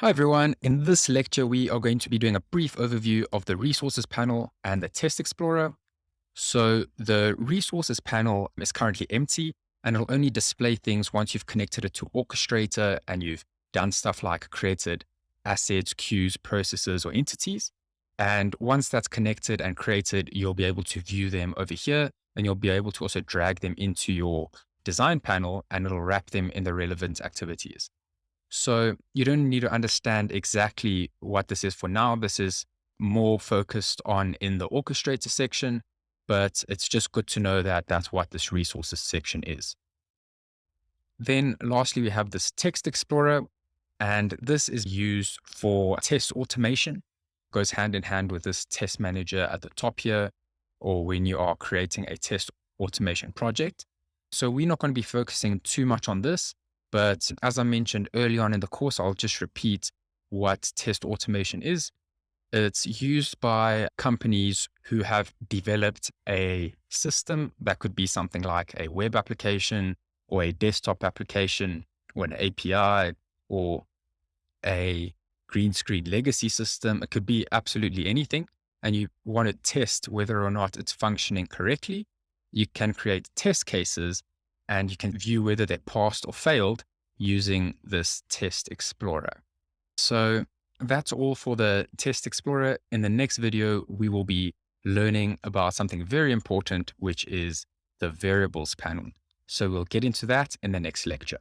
Hi everyone, in this lecture we are going to be doing a brief overview of the resources panel and the test explorer. So the resources panel is currently empty and it'll only display things once you've connected it to Orchestrator and you've done stuff like created assets, queues, processes, or entities. And once that's connected and created, you'll be able to view them over here and you'll be able to also drag them into your design panel and it'll wrap them in the relevant activities. So you don't need to understand exactly what this is for now. This is more focused on in the orchestrator section, but it's just good to know that that's what this resources section is. Then lastly, we have this text explorer, and this is used for test automation. Goes hand in hand with this test manager at the top here, or when you are creating a test automation project. So we're not going to be focusing too much on this, but as I mentioned early on in the course, I'll just repeat what test automation is. It's used by companies who have developed a system that could be something like a web application or a desktop application or an API or a green screen legacy system. It could be absolutely anything. And you want to test whether or not it's functioning correctly. You can create test cases and you can view whether they passed or failed using this test explorer. So that's all for the test explorer. In the next video, we will be learning about something very important, which is the variables panel. So we'll get into that in the next lecture.